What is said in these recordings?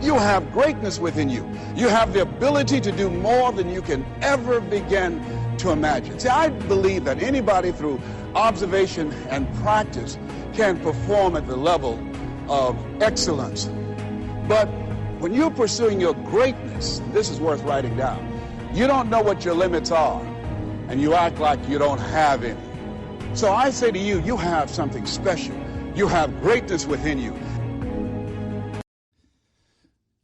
You have greatness within you. You have the ability to do more than you can ever begin to imagine. See, I believe that anybody through observation and practice can perform at the level of excellence. But when you're pursuing your greatness, this is worth writing down. You don't know what your limits are, and you act like you don't have any. So I say to you, you have something special. You have greatness within you.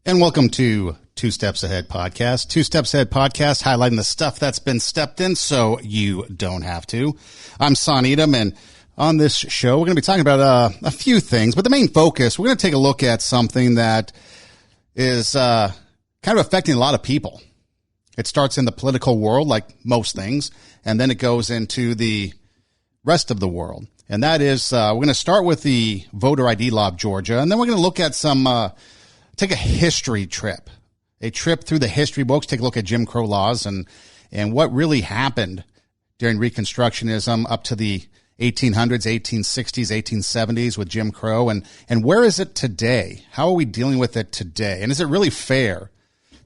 And welcome to Two Steps Ahead Podcast. Two Steps Ahead Podcast, highlighting the stuff that's been stepped in so you don't have to. I'm Son Edom, and on this show, we're going to be talking about a few things, but the main focus, we're going to take a look at something that is kind of affecting a lot of people. It starts in the political world, like most things, and then it goes into the rest of the world. And that is, we're going to start with the voter ID law of Georgia, and then we're going to look at take a history trip, a trip through the history books, take a look at Jim Crow laws and what really happened during Reconstructionism up to the 1800s, 1860s, 1870s with Jim Crow, and where is it today? How are we dealing with it today? And is it really fair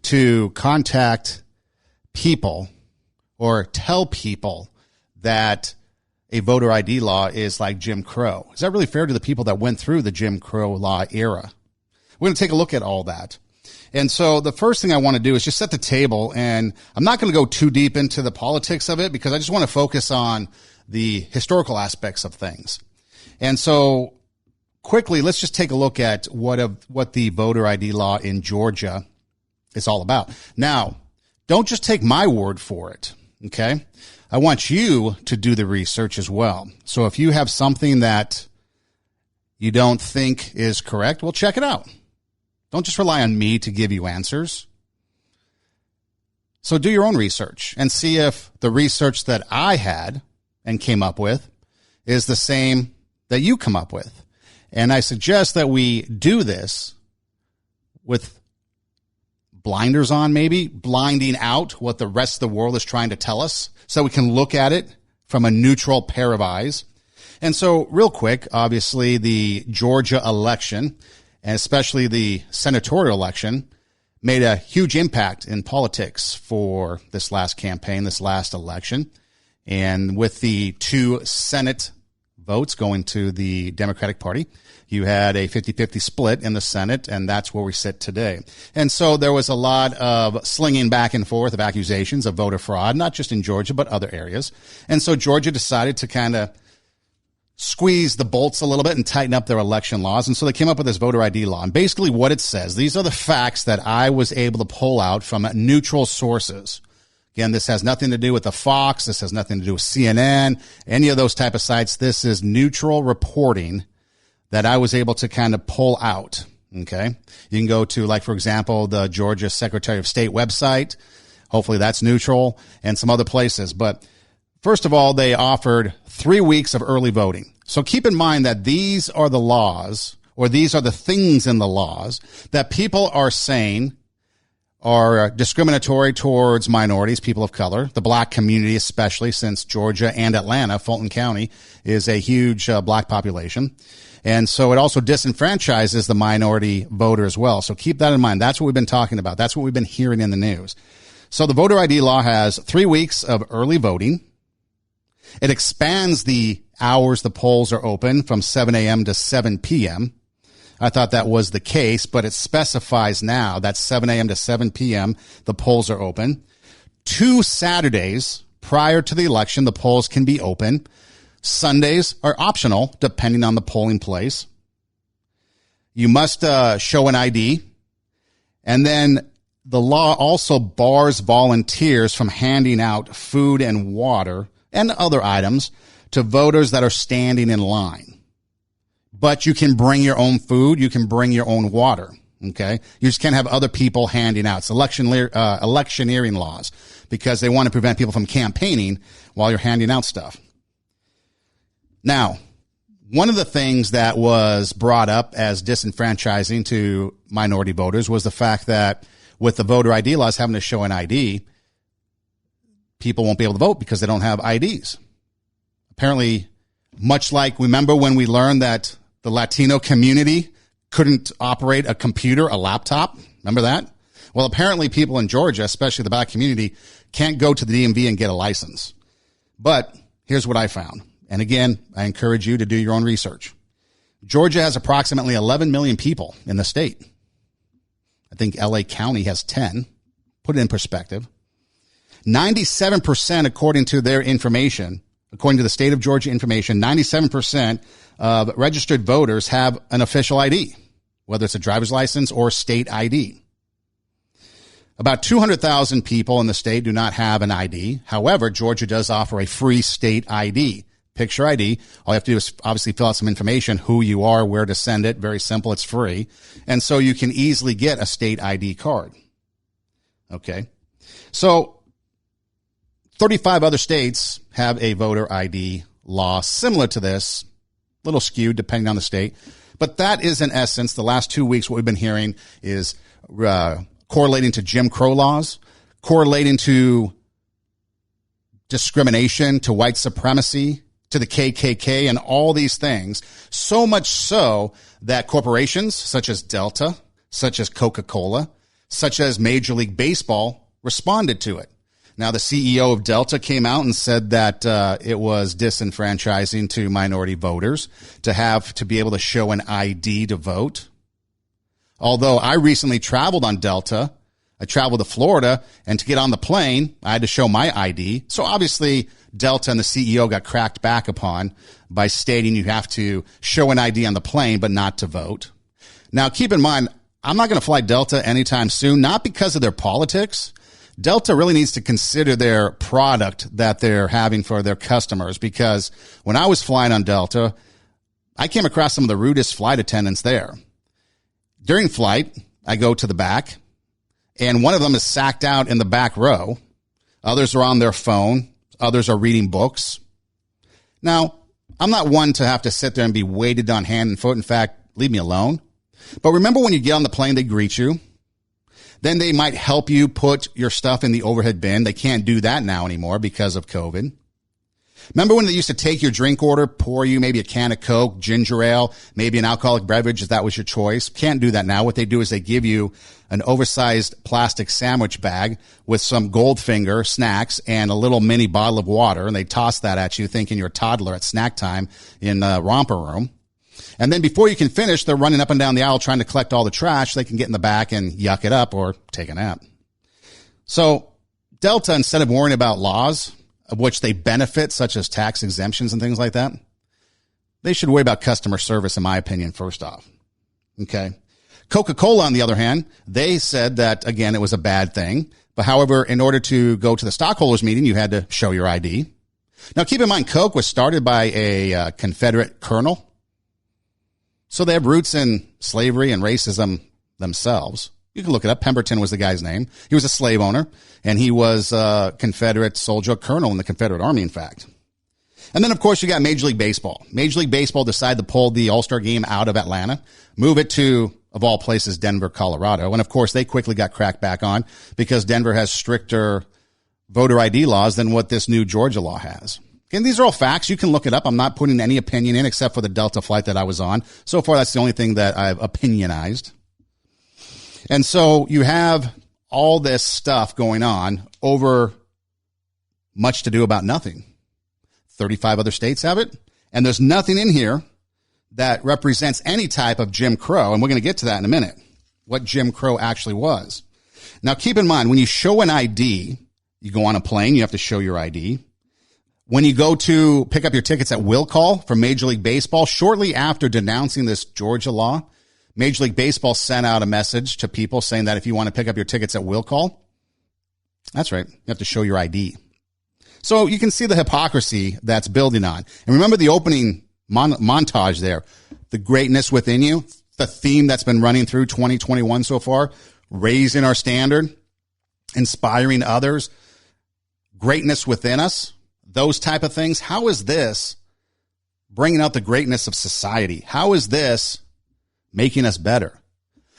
to contact people or tell people that a voter ID law is like Jim Crow? Is that really fair to the people that went through the Jim Crow law era? We're going to take a look at all that. And so the first thing I want to do is just set the table, and I'm not going to go too deep into the politics of it because I just want to focus on the historical aspects of things. And so quickly, let's just take a look at what the voter ID law in Georgia is all about. Now, don't just take my word for it, okay? I want you to do the research as well. So if you have something that you don't think is correct, well, check it out. Don't just rely on me to give you answers. So do your own research and see if the research that I had and came up with is the same that you come up with. And I suggest that we do this with blinders on, maybe blinding out what the rest of the world is trying to tell us so we can look at it from a neutral pair of eyes. And so real quick, obviously the Georgia election, and especially the senatorial election, made a huge impact in politics for this last campaign, this last election. And with the 2 Senate votes going to the Democratic Party, you had a 50-50 split in the Senate, and that's where we sit today. And so there was a lot of slinging back and forth of accusations of voter fraud, not just in Georgia, but other areas. And so Georgia decided to kind of squeeze the bolts a little bit and tighten up their election laws. And so they came up with this voter ID law. And basically what it says, these are the facts that I was able to pull out from neutral sources. Again, this has nothing to do with the Fox. This has nothing to do with CNN, any of those type of sites. This is neutral reporting that I was able to kind of pull out. Okay. You can go to, like, for example, the Georgia Secretary of State website. Hopefully that's neutral, and some other places. But first of all, they offered 3 weeks of early voting. So keep in mind that these are the laws, or these are the things in the laws that people are saying are discriminatory towards minorities, people of color, the black community, especially since Georgia and Atlanta, Fulton County, is a huge black population. And so it also disenfranchises the minority voter as well. So keep that in mind. That's what we've been talking about. That's what we've been hearing in the news. So the voter ID law has 3 weeks of early voting. It expands the hours the polls are open from 7 a.m. to 7 p.m. I thought that was the case, but it specifies now that 7 a.m. to 7 p.m. the polls are open. 2 Saturdays prior to the election, the polls can be open. Sundays are optional, depending on the polling place. You must show an ID. And then the law also bars volunteers from handing out food and water and other items to voters that are standing in line. But you can bring your own food. You can bring your own water. Okay. You just can't have other people handing out. It's electioneering laws because they want to prevent people from campaigning while you're handing out stuff. Now, one of the things that was brought up as disenfranchising to minority voters was the fact that with the voter ID laws having to show an ID, people won't be able to vote because they don't have IDs. Apparently, much like, remember when we learned that the Latino community couldn't operate a computer, a laptop? Remember that? Well, apparently people in Georgia, especially the black community, can't go to the DMV and get a license. But here's what I found. And again, I encourage you to do your own research. Georgia has approximately 11 million people in the state. I think LA County has 10. Put it in perspective. 97%, according to their information, according to the state of Georgia information, 97% of registered voters have an official ID, whether it's a driver's license or state ID. About 200,000 people in the state do not have an ID. However, Georgia does offer a free state ID. Picture ID. All you have to do is obviously fill out some information, who you are, where to send it. Very simple. It's free. And so you can easily get a state ID card. Okay. So 35 other states have a voter ID law similar to this, a little skewed depending on the state. But that is, in essence, the last 2 weeks, what we've been hearing is correlating to Jim Crow laws, correlating to discrimination, to white supremacy, to the KKK, and all these things. So much so that corporations such as Delta, such as Coca-Cola, such as Major League Baseball responded to it. Now, the CEO of Delta came out and said that it was disenfranchising to minority voters to be able to show an ID to vote. Although I recently traveled on Delta, I traveled to Florida, and to get on the plane, I had to show my ID. So obviously, Delta and the CEO got cracked back upon by stating you have to show an ID on the plane, but not to vote. Now, keep in mind, I'm not going to fly Delta anytime soon, not because of their politics. Delta really needs to consider their product that they're having for their customers, because when I was flying on Delta, I came across some of the rudest flight attendants there. During flight, I go to the back, and one of them is sacked out in the back row. Others are on their phone. Others are reading books. Now, I'm not one to have to sit there and be weighted on hand and foot. In fact, leave me alone. But remember when you get on the plane, they greet you. Then they might help you put your stuff in the overhead bin. They can't do that now anymore because of COVID. Remember when they used to take your drink order, pour you maybe a can of Coke, ginger ale, maybe an alcoholic beverage if that was your choice? Can't do that now. What they do is they give you an oversized plastic sandwich bag with some Goldfinger snacks and a little mini bottle of water, and they toss that at you thinking you're a toddler at snack time in the romper room. And then before you can finish, they're running up and down the aisle trying to collect all the trash so they can get in the back and yuck it up or take a nap. So Delta, instead of worrying about laws of which they benefit, such as tax exemptions and things like that, they should worry about customer service, in my opinion, first off. Okay. Coca-Cola, on the other hand, they said that, again, it was a bad thing. But however, in order to go to the stockholders meeting, you had to show your ID. Now, keep in mind, Coke was started by a Confederate colonel. So they have roots in slavery and racism themselves. You can look it up. Pemberton was the guy's name. He was a slave owner, and he was a Confederate soldier, colonel in the Confederate Army, in fact. And then, of course, you got Major League Baseball. Major League Baseball decided to pull the All-Star game out of Atlanta, move it to, of all places, Denver, Colorado. And, of course, they quickly got cracked back on because Denver has stricter voter ID laws than what this new Georgia law has. And these are all facts. You can look it up. I'm not putting any opinion in except for the Delta flight that I was on. So far, that's the only thing that I've opinionized. And so you have all this stuff going on over much to do about nothing. 35 other states have it. And there's nothing in here that represents any type of Jim Crow. And we're going to get to that in a minute, what Jim Crow actually was. Now, keep in mind, when you show an ID, you go on a plane, you have to show your ID. When you go to pick up your tickets at will call for Major League Baseball, shortly after denouncing this Georgia law, Major League Baseball sent out a message to people saying that if you want to pick up your tickets at will call, that's right, you have to show your ID. So you can see the hypocrisy that's building on. And remember the opening montage there, the greatness within you, the theme that's been running through 2021 so far, raising our standard, inspiring others, greatness within us. Those type of things. How is this bringing out the greatness of society? How is this making us better?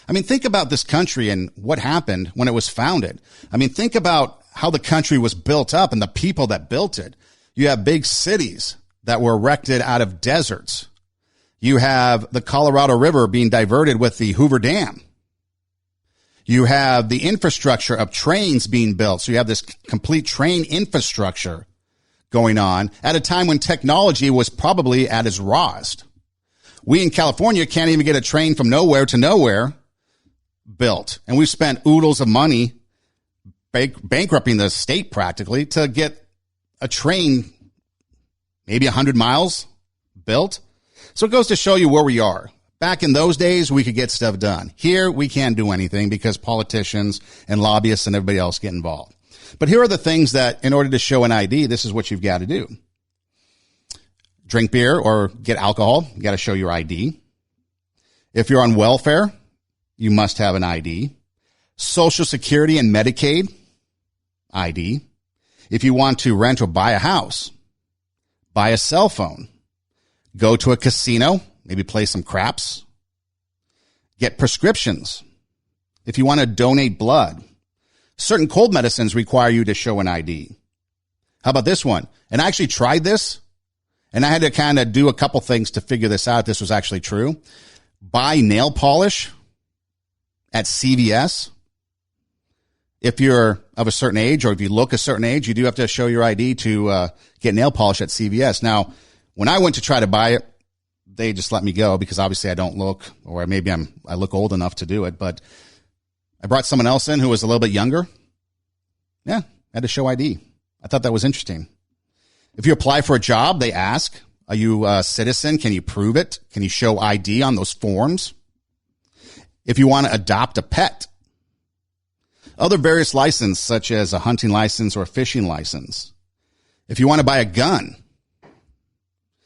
I mean, think about this country and what happened when it was founded. I mean, think about how the country was built up and the people that built it. You have big cities that were erected out of deserts. You have the Colorado River being diverted with the Hoover Dam. You have the infrastructure of trains being built. So you have this complete train infrastructure going on at a time when technology was probably at its rawest. We in California can't even get a train from nowhere to nowhere built. And we've spent oodles of money bankrupting the state practically to get a train maybe 100 miles built. So it goes to show you where we are. Back in those days, we could get stuff done. Here, we can't do anything because politicians and lobbyists and everybody else get involved. But here are the things that, in order to show an ID, this is what you've got to do. Drink beer or get alcohol, you got to show your ID. If you're on welfare, you must have an ID. Social Security and Medicaid, ID. If you want to rent or buy a house, buy a cell phone, go to a casino, maybe play some craps, get prescriptions. If you want to donate blood, certain cold medicines require you to show an ID. How about this one? And I actually tried this, and I had to kind of do a couple things to figure this out. This was actually true. Buy nail polish at CVS. If you're of a certain age or if you look a certain age, you do have to show your ID to get nail polish at CVS. Now, when I went to try to buy it, they just let me go because obviously I don't look, or maybe I look old enough to do it. But I brought someone else in who was a little bit younger. Yeah, I had to show ID. I thought that was interesting. If you apply for a job, they ask, are you a citizen? Can you prove it? Can you show ID on those forms? If you want to adopt a pet, other various licenses, such as a hunting license or a fishing license. If you want to buy a gun,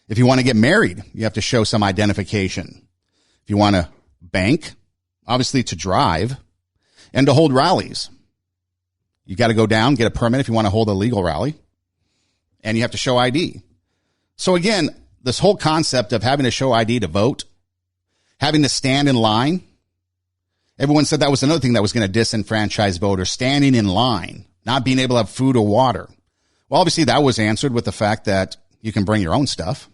if you want to get married, you have to show some identification. If you want to bank, obviously to drive, and to hold rallies. You got to go down, get a permit if you want to hold a legal rally, and you have to show ID. So again, this whole concept of having to show ID to vote, having to stand in line, everyone said that was another thing that was going to disenfranchise voters, standing in line, not being able to have food or water. Well, obviously that was answered with the fact that you can bring your own stuff.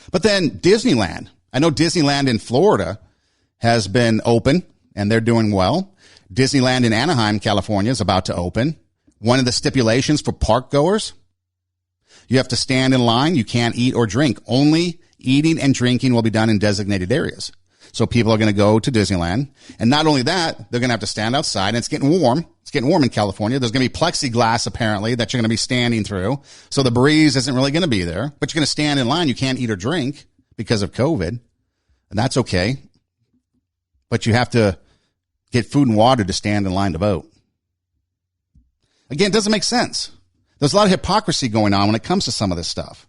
But then Disneyland. I know Disneyland in Florida has been open and they're doing well. Disneyland in Anaheim, California is about to open. One of the stipulations for park goers, you have to stand in line. You can't eat or drink. Only eating and drinking will be done in designated areas. So people are going to go to Disneyland. And not only that, they're going to have to stand outside. And it's getting warm. It's getting warm in California. There's going to be plexiglass, apparently, that you're going to be standing through. So the breeze isn't really going to be there. But you're going to stand in line. You can't eat or drink because of COVID. And that's okay. But you have to get food and water to stand in line to vote. Again, it doesn't make sense. There's a lot of hypocrisy going on when it comes to some of this stuff.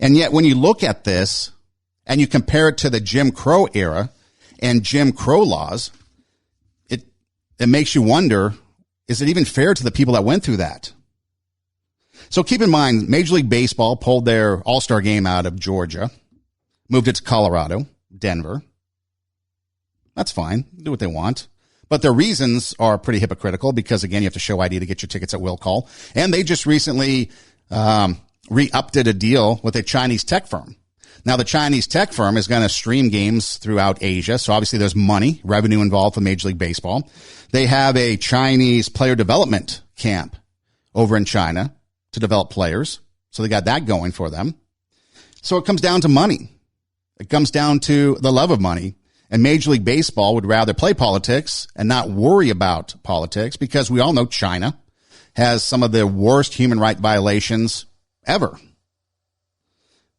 And yet when you look at this and you compare it to the Jim Crow era and Jim Crow laws, it makes you wonder, is it even fair to the people that went through that? So keep in mind, Major League Baseball pulled their All-Star game out of Georgia, moved it to Colorado, Denver. That's fine. Do what they want. But their reasons are pretty hypocritical because, again, you have to show ID to get your tickets at will call. And they just recently re-upped a deal with a Chinese tech firm. Now, the Chinese tech firm is going to stream games throughout Asia. So obviously there's money, revenue involved for Major League Baseball. They have a Chinese player development camp over in China to develop players. So they got that going for them. So it comes down to money. It comes down to the love of money. And Major League Baseball would rather play politics and not worry about politics because we all know China has some of the worst human right violations ever.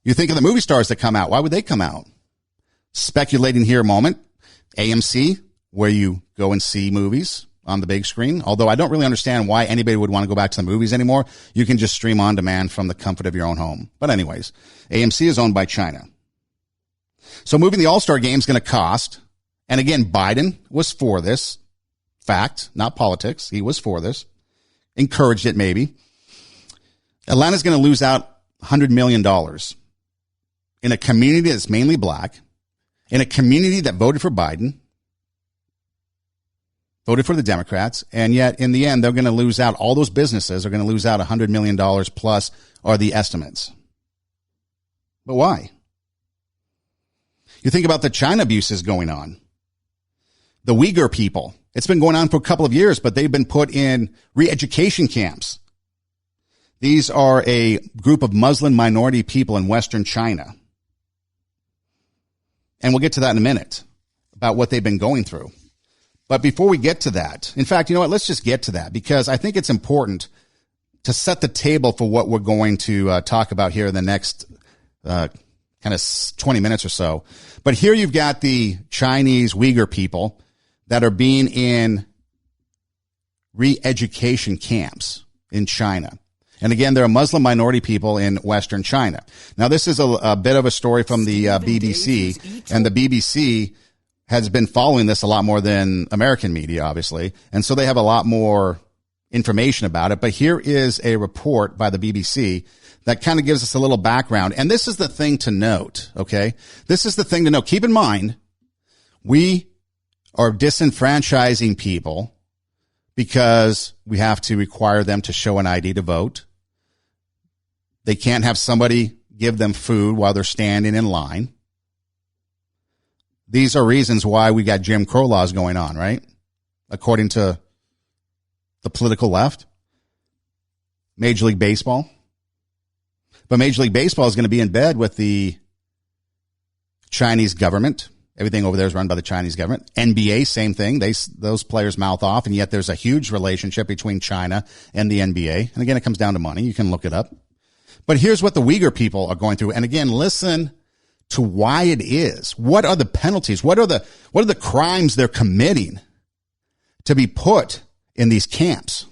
You think of the movie stars that come out. Why would they come out? Speculating here a moment. AMC, where you go and see movies on the big screen. Although I don't really understand why anybody would want to go back to the movies anymore. You can just stream on demand from the comfort of your own home. But anyways, AMC is owned by China. So moving the All-Star game is going to cost. And again, Biden was for this. Fact, not politics. He was for this. Encouraged it maybe. Atlanta's going to lose out $100 million in a community that's mainly black, in a community that voted for Biden, voted for the Democrats, and yet in the end, they're going to lose out. All those businesses are going to lose out $100 million plus are the estimates. But why? You think about the China abuses going on. The Uyghur people It's been going on for a couple of years, but they've been put in re-education camps. These are a group of Muslim minority people in Western China. And we'll get to that in a minute about what they've been going through. But before we get to that, in fact, you know what? Let's just get to that because I think it's important to set the table for what we're going to talk about here in the next kind of 20 minutes or so. But here you've got the Chinese Uyghur people that are being in re-education camps in China. And again, they're a Muslim minority people in Western China. Now, this is a bit of a story from the BBC, and the BBC has been following this a lot more than American media, obviously. And so they have a lot more information about it. But here is a report by the BBC that kind of gives us a little background. And this is the thing to note, okay? This is the thing to note. Keep in mind, we are disenfranchising people because we have to require them to show an ID to vote. They can't have somebody give them food while they're standing in line. These are reasons why we got Jim Crow laws going on, right? According to the political left. Major League Baseball. But Major League Baseball is going to be in bed with the Chinese government. Everything over there is run by the Chinese government. NBA, same thing. Those players mouth off, and yet there's a huge relationship between China and the NBA. And again, it comes down to money. You can look it up. But here's what the Uyghur people are going through. And again, listen to why it is. What are the penalties? What are the crimes they're committing to be put in these camps?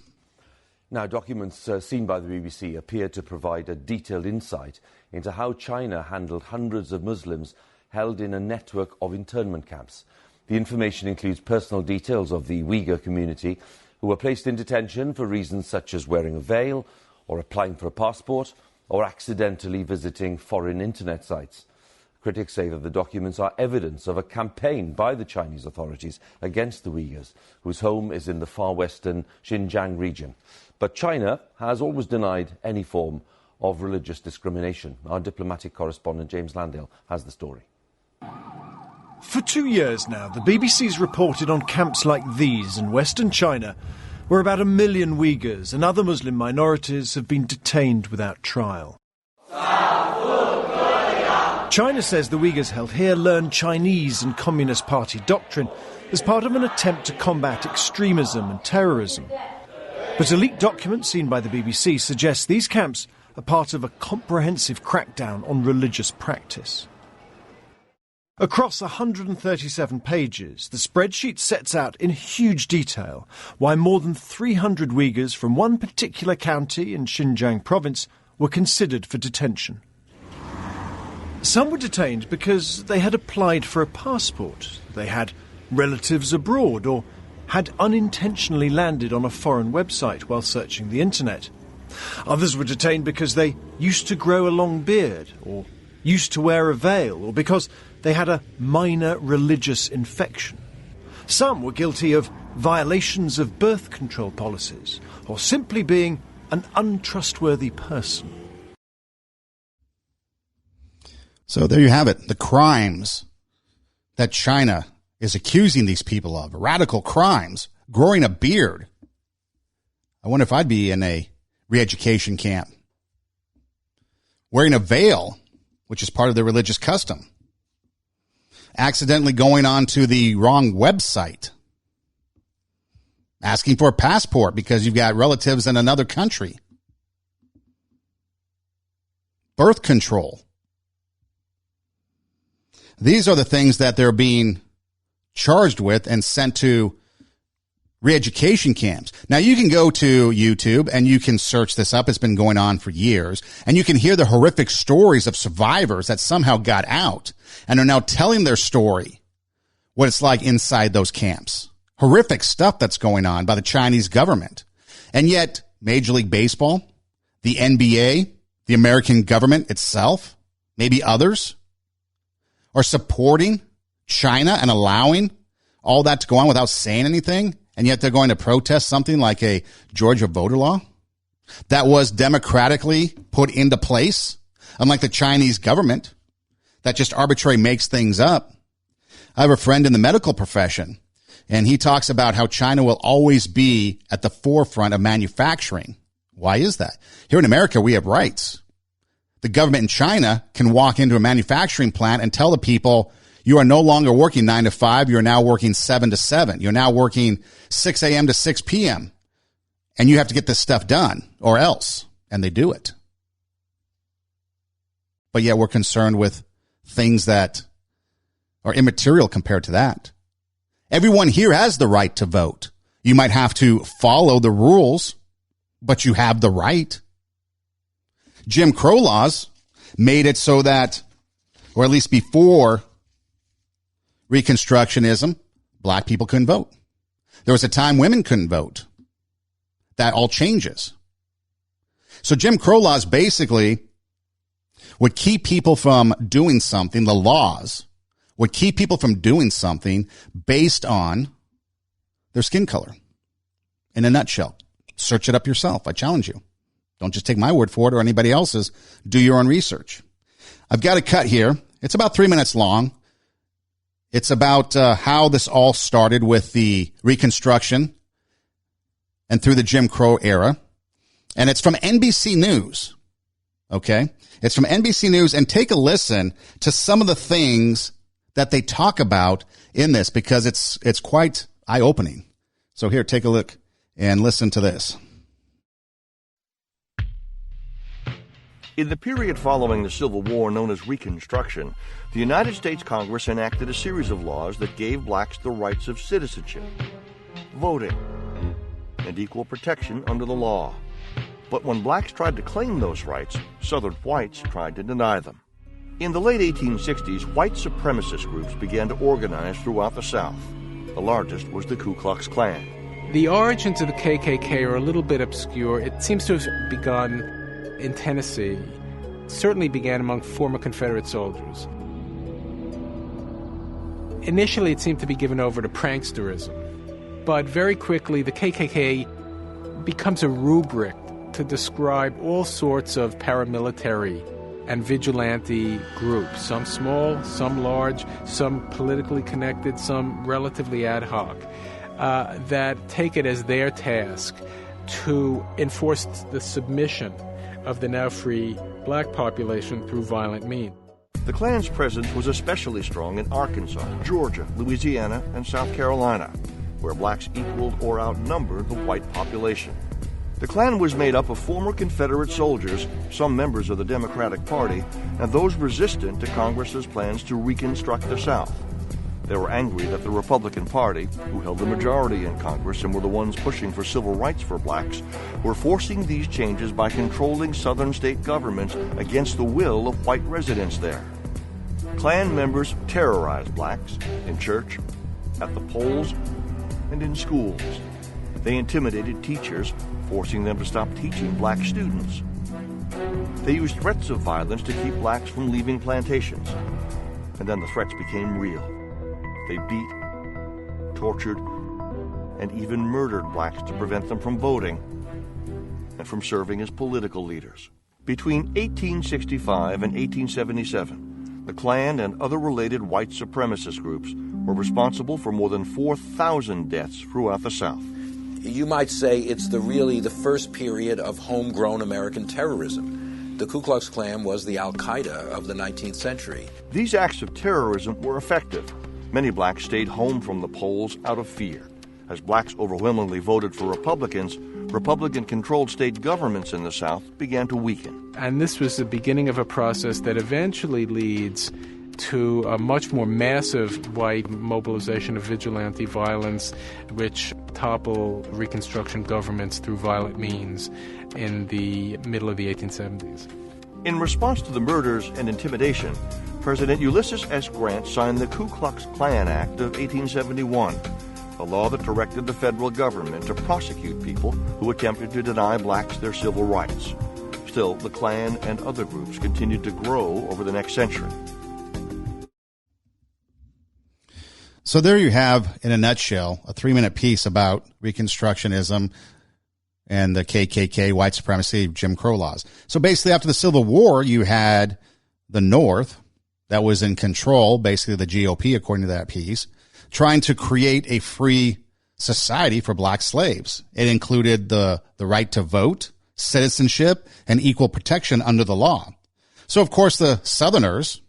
Now, documents seen by the BBC appear to provide a detailed insight into how China handled hundreds of Muslims held in a network of internment camps. The information includes personal details of the Uyghur community who were placed in detention for reasons such as wearing a veil or applying for a passport or accidentally visiting foreign internet sites. Critics say that the documents are evidence of a campaign by the Chinese authorities against the Uyghurs, whose home is in the far western Xinjiang region. But China has always denied any form of religious discrimination. Our diplomatic correspondent James Landale has the story. For 2 years now, the BBC's reported on camps like these in Western China, where about 1 million Uyghurs and other Muslim minorities have been detained without trial. China says the Uyghurs held here learned Chinese and Communist Party doctrine as part of an attempt to combat extremism and terrorism. But a leaked document seen by the BBC suggests these camps are part of a comprehensive crackdown on religious practice. Across 137 pages, the spreadsheet sets out in huge detail why more than 300 Uyghurs from one particular county in Xinjiang province were considered for detention. Some were detained because they had applied for a passport, they had relatives abroad, or had unintentionally landed on a foreign website while searching the internet. Others were detained because they used to grow a long beard, or used to wear a veil, or because they had a minor religious infection. Some were guilty of violations of birth control policies, or simply being an untrustworthy person. So there you have it. The crimes that China is accusing these people of. Radical crimes. Growing a beard. I wonder if I'd be in a re-education camp. Wearing a veil, which is part of the religious custom. Accidentally going onto the wrong website. Asking for a passport because you've got relatives in another country. Birth control. These are the things that they're being charged with and sent to re-education camps. Now, you can go to YouTube and you can search this up. It's been going on for years. And you can hear the horrific stories of survivors that somehow got out and are now telling their story, what it's like inside those camps. Horrific stuff that's going on by the Chinese government. And yet, Major League Baseball, the NBA, the American government itself, maybe others, are supporting China and allowing all that to go on without saying anything, and yet they're going to protest something like a Georgia voter law that was democratically put into place, unlike the Chinese government that just arbitrarily makes things up. I have a friend in the medical profession, And he talks about how China will always be at the forefront of manufacturing. Why is that? Here in America, we have rights. The government in China can walk into a manufacturing plant and tell the people, you are no longer working 9 to 5. You're now working 7 to 7. You're now working 6 a.m. to 6 p.m. And you have to get this stuff done or else. And they do it. But yet we're concerned with things that are immaterial compared to that. Everyone here has the right to vote. You might have to follow the rules, but you have the right. Jim Crow laws made it so that, or at least before Reconstructionism, black people couldn't vote. There was a time women couldn't vote. That all changes. So Jim Crow laws basically would keep people from doing something. The laws would keep people from doing something based on their skin color. In a nutshell, search it up yourself. I challenge you. Don't just take my word for it or anybody else's. Do your own research. I've got a cut here. It's about 3 minutes long. It's about how this all started with the Reconstruction and through the Jim Crow era. And it's from NBC News. Okay? It's from NBC News. And take a listen to some of the things that they talk about in this because it's quite eye-opening. So here, take a look and listen to this. In the period following the Civil War known as Reconstruction, the United States Congress enacted a series of laws that gave blacks the rights of citizenship, voting, and equal protection under the law. But when blacks tried to claim those rights, Southern whites tried to deny them. In the late 1860s, white supremacist groups began to organize throughout the South. The largest was the Ku Klux Klan. The origins of the KKK are a little bit obscure. It seems to have begun in Tennessee. It certainly began among former Confederate soldiers. Initially, it seemed to be given over to pranksterism. But very quickly, the KKK becomes a rubric to describe all sorts of paramilitary and vigilante groups, some small, some large, some politically connected, some relatively ad hoc, that take it as their task to enforce the submission of the now free black population through violent means. The Klan's presence was especially strong in Arkansas, Georgia, Louisiana, and South Carolina, where blacks equaled or outnumbered the white population. The Klan was made up of former Confederate soldiers, some members of the Democratic Party, and those resistant to Congress's plans to reconstruct the South. They were angry that the Republican Party, who held the majority in Congress and were the ones pushing for civil rights for blacks, were forcing these changes by controlling southern state governments against the will of white residents there. Klan members terrorized blacks in church, at the polls, and in schools. They intimidated teachers, forcing them to stop teaching black students. They used threats of violence to keep blacks from leaving plantations. And then the threats became real. They beat, tortured, and even murdered blacks to prevent them from voting and from serving as political leaders. Between 1865 and 1877, the Klan and other related white supremacist groups were responsible for more than 4,000 deaths throughout the South. You might say it's really the first period of homegrown American terrorism. The Ku Klux Klan was the Al-Qaeda of the 19th century. These acts of terrorism were effective. Many blacks stayed home from the polls out of fear. As blacks overwhelmingly voted for Republicans, Republican-controlled state governments in the South began to weaken. And this was the beginning of a process that eventually leads to a much more massive white mobilization of vigilante violence, which toppled Reconstruction governments through violent means in the middle of the 1870s. In response to the murders and intimidation, President Ulysses S. Grant signed the Ku Klux Klan Act of 1871, a law that directed the federal government to prosecute people who attempted to deny blacks their civil rights. Still, the Klan and other groups continued to grow over the next century. So there you have, in a nutshell, a 3-minute piece about Reconstructionism and the KKK, white supremacy, Jim Crow laws. So basically, after the Civil War, you had the North that was in control, basically the GOP, according to that piece, trying to create a free society for black slaves. It included the right to vote, citizenship, and equal protection under the law. So, of course, the Southerners,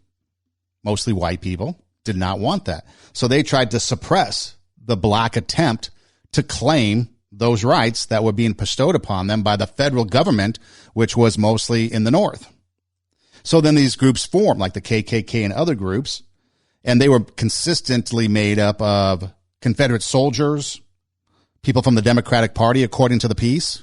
mostly white people, did not want that. So they tried to suppress the black attempt to claim those rights that were being bestowed upon them by the federal government, which was mostly in the North. So then these groups formed, like the KKK and other groups, and they were consistently made up of Confederate soldiers, people from the Democratic Party, according to the piece,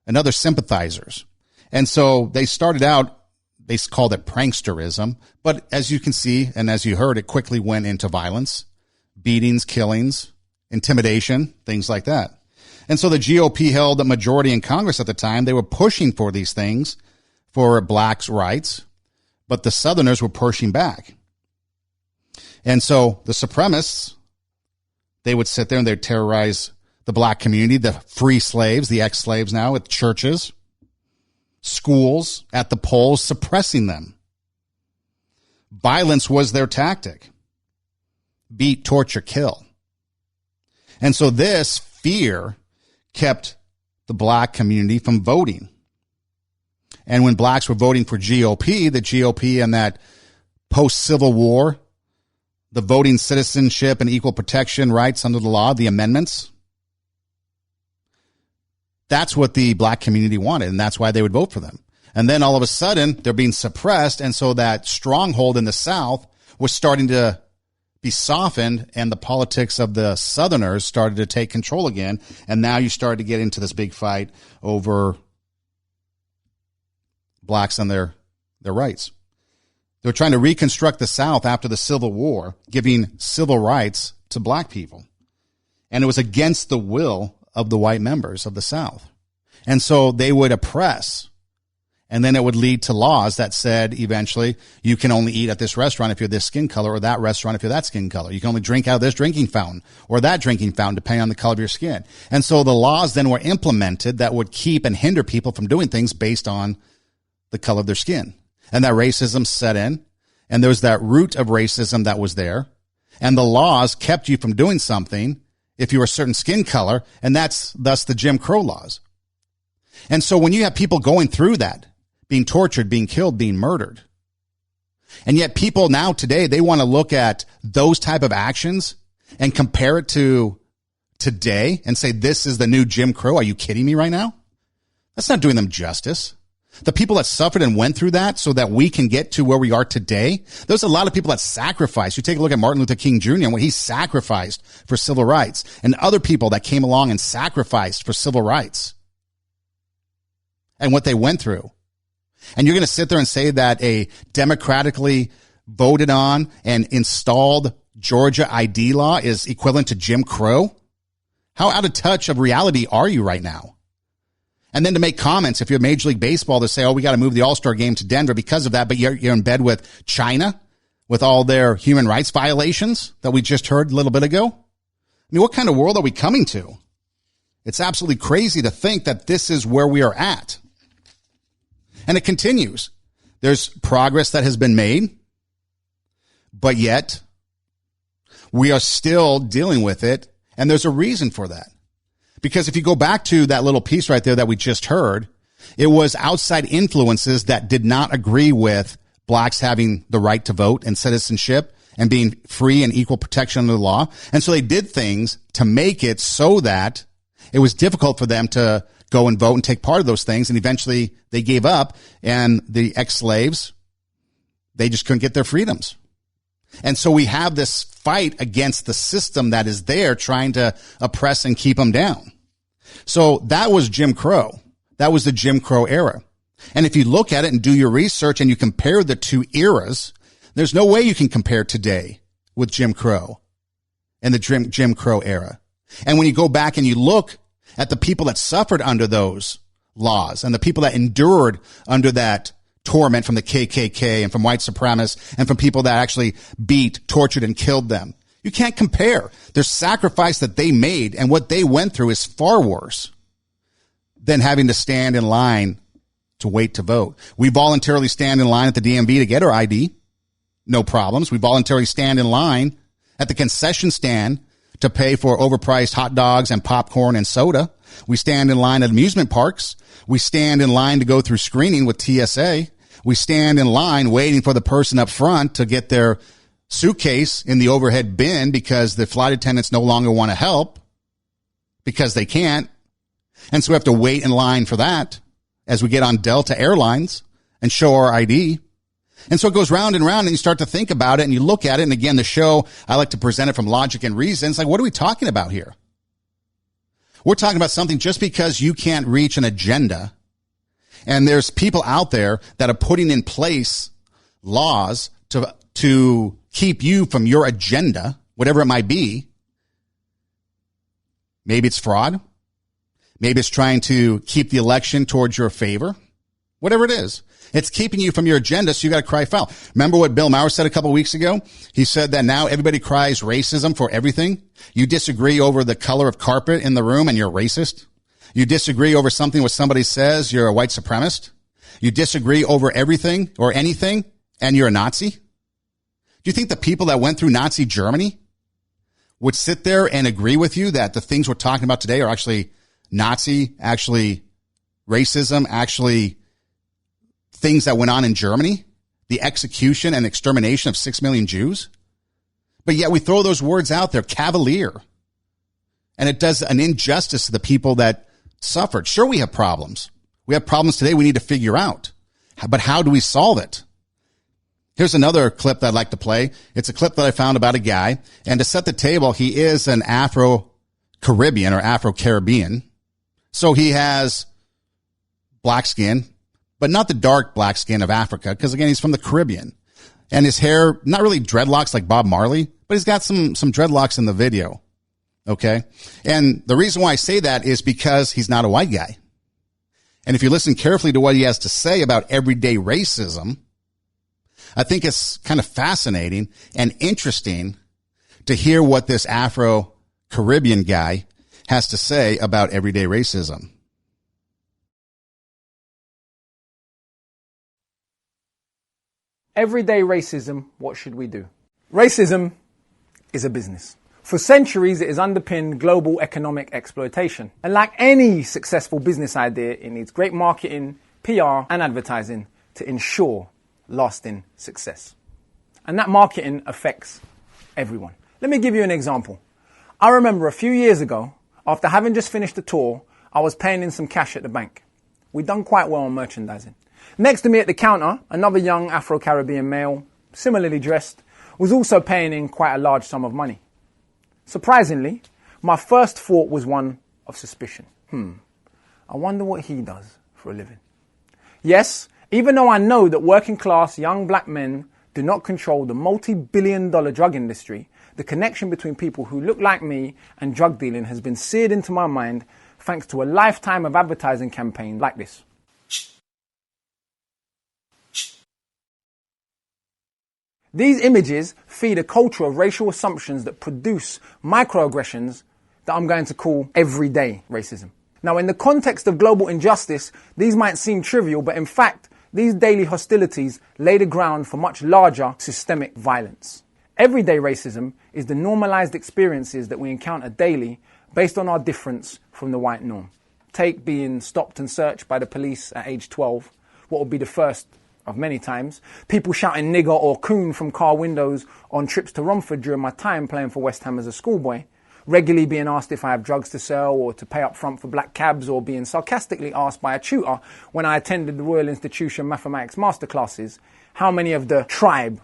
and other sympathizers. And so they started out, they called it pranksterism, but as you can see, and as you heard, it quickly went into violence, beatings, killings, intimidation, things like that. And so the GOP held a majority in Congress at the time. They were pushing for these things, for blacks' rights, but the Southerners were pushing back. And so the supremacists, they would sit there and they'd terrorize the black community, the free slaves, the ex-slaves now, at churches, schools, at the polls, suppressing them. Violence was their tactic. Beat, torture, kill. And so this fear kept the black community from voting. And when blacks were voting for GOP, the GOP and that post-Civil War, the voting citizenship and equal protection rights under the law, the amendments, that's what the black community wanted, and that's why they would vote for them. And then all of a sudden, they're being suppressed, and so that stronghold in the South was starting to be softened, and the politics of the Southerners started to take control again, and now you started to get into this big fight over blacks and their rights. They were trying to reconstruct the South after the Civil War, giving civil rights to black people. And it was against the will of the white members of the South. And so they would oppress, and then it would lead to laws that said eventually you can only eat at this restaurant if you're this skin color, or that restaurant if you're that skin color. You can only drink out of this drinking fountain or that drinking fountain depending on the color of your skin. And so the laws then were implemented that would keep and hinder people from doing things based on the color of their skin. And that racism set in, and there was that root of racism that was there, and the laws kept you from doing something if you were a certain skin color, and that's thus the Jim Crow laws. And so when you have people going through that, being tortured, being killed, being murdered, and yet people now today, they want to look at those type of actions and compare it to today and say, this is the new Jim Crow. Are you kidding me right now? That's not doing them justice. The people that suffered and went through that so that we can get to where we are today, there's a lot of people that sacrificed. You take a look at Martin Luther King Jr. and what he sacrificed for civil rights, and other people that came along and sacrificed for civil rights and what they went through. And you're going to sit there and say that a democratically voted on and installed Georgia ID law is equivalent to Jim Crow? How out of touch of reality are you right now? And then to make comments, if you're Major League Baseball, to say, oh, we got to move the All-Star game to Denver because of that, but you're in bed with China with all their human rights violations that we just heard a little bit ago. I mean, what kind of world are we coming to? It's absolutely crazy to think that this is where we are at. And it continues. There's progress that has been made, but yet we are still dealing with it, and there's a reason for that. Because if you go back to that little piece right there that we just heard, it was outside influences that did not agree with blacks having the right to vote and citizenship and being free and equal protection under the law. And so they did things to make it so that it was difficult for them to go and vote and take part of those things. And eventually they gave up, and the ex-slaves, they just couldn't get their freedoms. And so we have this fight against the system that is there trying to oppress and keep them down. So that was Jim Crow. That was the Jim Crow era. And if you look at it and do your research and you compare the two eras, there's no way you can compare today with Jim Crow and the Jim Crow era. And when you go back and you look at the people that suffered under those laws and the people that endured under that torment from the KKK and from white supremacists and from people that actually beat, tortured, and killed them, you can't compare. Their sacrifice that they made and what they went through is far worse than having to stand in line to wait to vote. We voluntarily stand in line at the DMV to get our ID. No problems. We voluntarily stand in line at the concession stand to pay for overpriced hot dogs and popcorn and soda. We stand in line at amusement parks. We stand in line to go through screening with TSA. We stand in line waiting for the person up front to get their suitcase in the overhead bin because the flight attendants no longer want to help because they can't. And so we have to wait in line for that as we get on Delta Airlines and show our ID. And so it goes round and round, and you start to think about it and you look at it. And again, the show, I like to present it from logic and reason. It's like, what are we talking about here? We're talking about something just because you can't reach an agenda. And there's people out there that are putting in place laws to keep you from your agenda, whatever it might be. Maybe it's fraud. Maybe it's trying to keep the election towards your favor. Whatever it is, it's keeping you from your agenda, so you got to cry foul. Remember what Bill Maher said a couple of weeks ago? He said that now everybody cries racism for everything. You disagree over the color of carpet in the room and you're racist. You disagree over something what somebody says, you're a white supremacist. You disagree over everything or anything and you're a Nazi. Do you think the people that went through Nazi Germany would sit there and agree with you that the things we're talking about today are actually Nazi, actually racism, actually things that went on in Germany, the execution and extermination of 6 million Jews? But yet we throw those words out there, cavalier. And it does an injustice to the people that suffered. Sure, we have problems. We have problems today we need to figure out. But how do we solve it? Here's another clip that I'd like to play. It's a clip that I found about a guy. And to set the table, he is an Afro-Caribbean or Afro-Caribbean. So he has black skin, but not the dark black skin of Africa, because again, he's from the Caribbean. And his hair, not really dreadlocks like Bob Marley, but he's got some dreadlocks in the video. Okay. And the reason why I say that is because he's not a white guy. And if you listen carefully to what he has to say about everyday racism, I think it's kind of fascinating and interesting to hear what this Afro-Caribbean guy has to say about everyday racism. Everyday racism, what should we do? Racism is a business. For centuries, it has underpinned global economic exploitation. And like any successful business idea, it needs great marketing, PR, and advertising to ensure lasting success. And that marketing affects everyone. Let me give you an example. I remember a few years ago, after having just finished a tour, I was paying in some cash at the bank. We'd done quite well on merchandising. Next to me at the counter, another young Afro-Caribbean male, similarly dressed, was also paying in quite a large sum of money. Surprisingly, my first thought was one of suspicion. I wonder what he does for a living. Yes, even though I know that working class young black men do not control the multi-billion-dollar drug industry, the connection between people who look like me and drug dealing has been seared into my mind thanks to a lifetime of advertising campaign like this. These images feed a culture of racial assumptions that produce microaggressions that I'm going to call everyday racism. Now, in the context of global injustice, these might seem trivial, but in fact, these daily hostilities lay the ground for much larger systemic violence. Everyday racism is the normalized experiences that we encounter daily based on our difference from the white norm. Take being stopped and searched by the police at age 12, what would be the first of many times. People shouting nigger or coon from car windows on trips to Romford during my time playing for West Ham as a schoolboy. Regularly being asked if I have drugs to sell or to pay up front for black cabs, or being sarcastically asked by a tutor when I attended the Royal Institution mathematics masterclasses how many of the tribe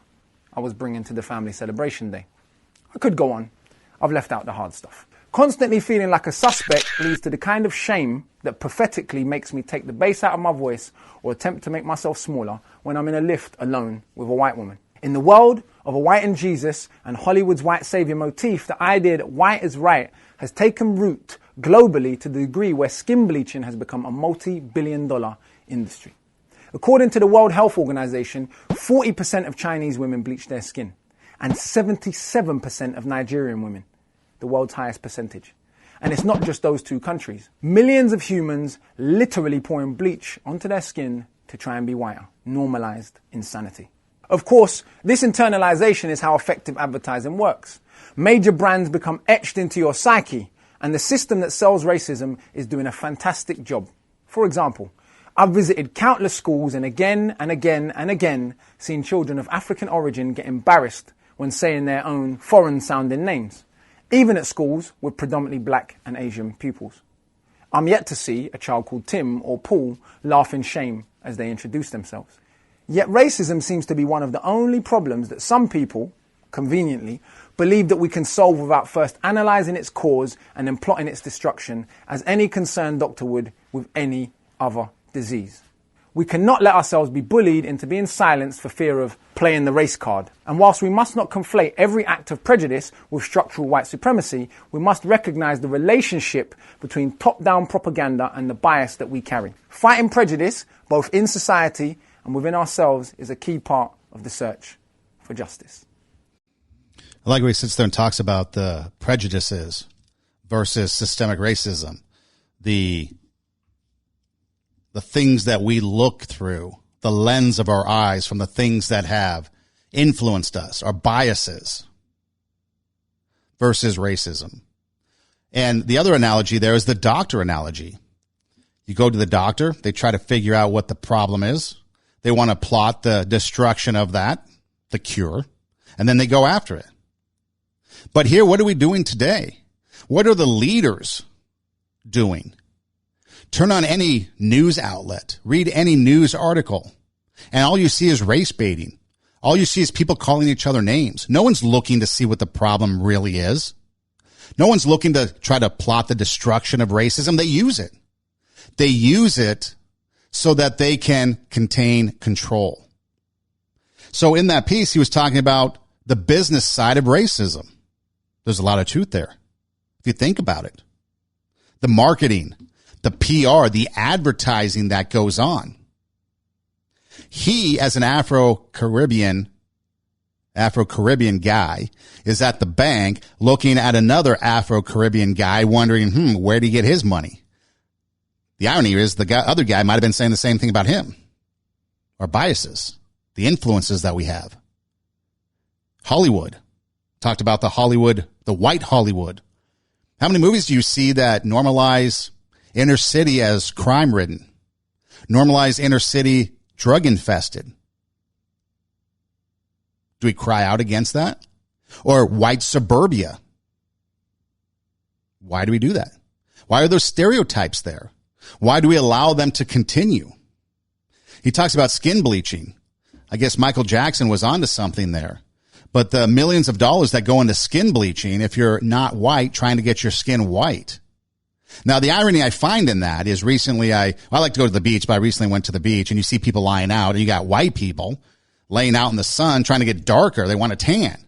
I was bringing to the family celebration day. I could go on. I've left out the hard stuff. Constantly feeling like a suspect leads to the kind of shame that pathetically makes me take the bass out of my voice or attempt to make myself smaller when I'm in a lift alone with a white woman. In the world of a white and Jesus and Hollywood's white savior motif, the idea that white is right has taken root globally to the degree where skin bleaching has become a multi-billion-dollar industry. According to the World Health Organization, 40% of Chinese women bleach their skin, and 77% of Nigerian women, the world's highest percentage. And it's not just those two countries. Millions of humans literally pouring bleach onto their skin to try and be whiter. Normalized insanity. Of course, this internalization is how effective advertising works. Major brands become etched into your psyche, and the system that sells racism is doing a fantastic job. For example, I've visited countless schools and again and again and again seen children of African origin get embarrassed when saying their own foreign-sounding names, even at schools with predominantly black and Asian pupils. I'm yet to see a child called Tim or Paul laugh in shame as they introduce themselves. Yet racism seems to be one of the only problems that some people, conveniently, believe that we can solve without first analysing its cause and then plotting its destruction, as any concerned doctor would with any other disease. We cannot let ourselves be bullied into being silenced for fear of playing the race card. And whilst we must not conflate every act of prejudice with structural white supremacy, we must recognise the relationship between top-down propaganda and the bias that we carry. Fighting prejudice, both in society and within ourselves, is a key part of the search for justice. I like where he sits there and talks about the prejudices versus systemic racism, the things that we look through, the lens of our eyes from the things that have influenced us, our biases, versus racism. And the other analogy there is the doctor analogy. You go to the doctor, they try to figure out what the problem is. They want to plot the destruction of that, the cure, and then they go after it. But here, what are we doing today? What are the leaders doing? Turn on any news outlet, read any news article, and all you see is race baiting. All you see is people calling each other names. No one's looking to see what the problem really is. No one's looking to try to plot the destruction of racism. They use it. They use it so that they can contain control. So in that piece, he was talking about the business side of racism. There's a lot of truth there, if you think about it. The marketing, the PR, the advertising that goes on. He, as an Afro-Caribbean guy, is at the bank looking at another Afro-Caribbean guy wondering, where did he get his money? The irony is the other guy might have been saying the same thing about him. Our biases, the influences that we have. Hollywood. Talked about the white Hollywood. How many movies do you see that normalize inner city as crime-ridden? Normalize inner city drug-infested? Do we cry out against that? Or white suburbia? Why do we do that? Why are those stereotypes there? Why do we allow them to continue? He talks about skin bleaching. I guess Michael Jackson was onto something there. But the millions of dollars that go into skin bleaching, if you're not white, trying to get your skin white. Now, the irony I find in that is recently I like to go to the beach, but I recently went to the beach and you see people lying out and you got white people laying out in the sun trying to get darker. They want a tan.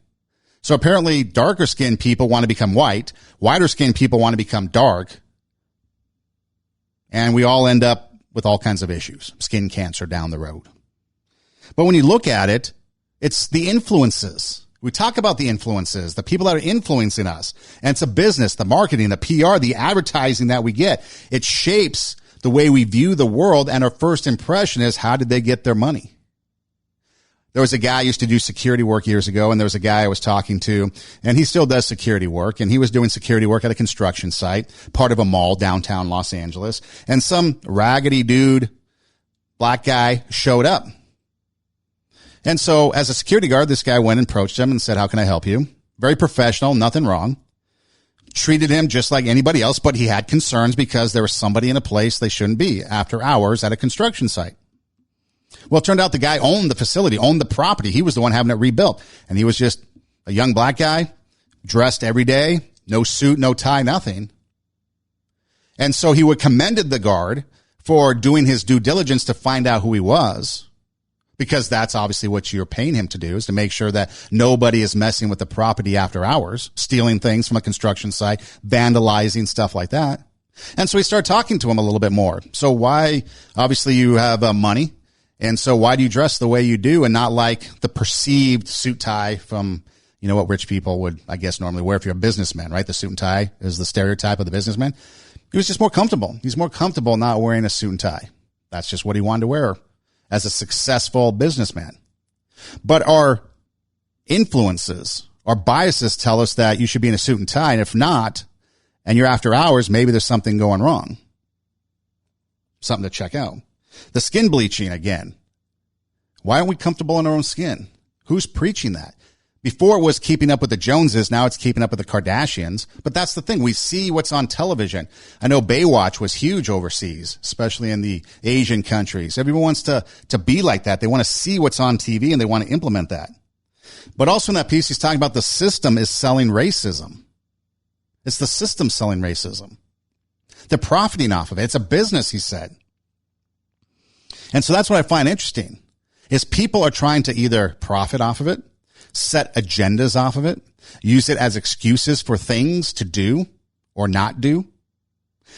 So apparently darker skinned people want to become white. Whiter skinned people want to become dark. And we all end up with all kinds of issues, skin cancer down the road. But when you look at it, it's the influences. We talk about the influences, the people that are influencing us. And it's a business, the marketing, the PR, the advertising that we get. It shapes the way we view the world. And our first impression is, how did they get their money? There was a guy I used to do security work years ago, and there was a guy I was talking to, and he still does security work, and he was doing security work at a construction site, part of a mall downtown Los Angeles, and some raggedy dude, black guy, showed up. And so as a security guard, this guy went and approached him and said, how can I help you? Very professional, nothing wrong. Treated him just like anybody else, but he had concerns because there was somebody in a place they shouldn't be after hours at a construction site. Well, it turned out the guy owned the facility, owned the property. He was the one having it rebuilt. And he was just a young black guy, dressed every day, no suit, no tie, nothing. And so he would commended the guard for doing his due diligence to find out who he was, because that's obviously what you're paying him to do, is to make sure that nobody is messing with the property after hours, stealing things from a construction site, vandalizing, stuff like that. And so we started talking to him a little bit more. So why, obviously you have money. And so why do you dress the way you do and not like the perceived suit tie from, what rich people would, I guess, normally wear if you're a businessman, right? The suit and tie is the stereotype of the businessman. He was just more comfortable. He's more comfortable not wearing a suit and tie. That's just what he wanted to wear as a successful businessman. But our influences, our biases tell us that you should be in a suit and tie. And if not, and you're after hours, maybe there's something going wrong. Something to check out. The skin bleaching again. Why aren't we comfortable in our own skin? Who's preaching that? Before it was keeping up with the Joneses. Now it's keeping up with the Kardashians. But that's the thing. We see what's on television. I know Baywatch was huge overseas, especially in the Asian countries. Everyone wants to be like that. They want to see what's on TV and they want to implement that. But also in that piece, he's talking about the system is selling racism. It's the system selling racism. They're profiting off of it. It's a business, he said. And so that's what I find interesting, is people are trying to either profit off of it, set agendas off of it, use it as excuses for things to do or not do.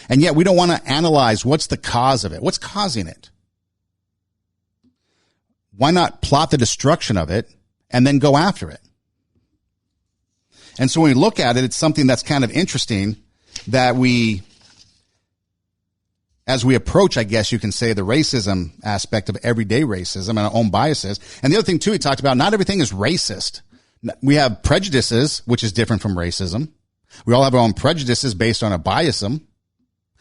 And yet we don't want to analyze what's the cause of it. What's causing it? Why not plot the destruction of it and then go after it? And so when we look at it, it's something that's kind of interesting that we, as we approach, I guess you can say, the racism aspect of everyday racism and our own biases. And the other thing, too, he talked about, not everything is racist. We have prejudices, which is different from racism. We all have our own prejudices based on a biasum.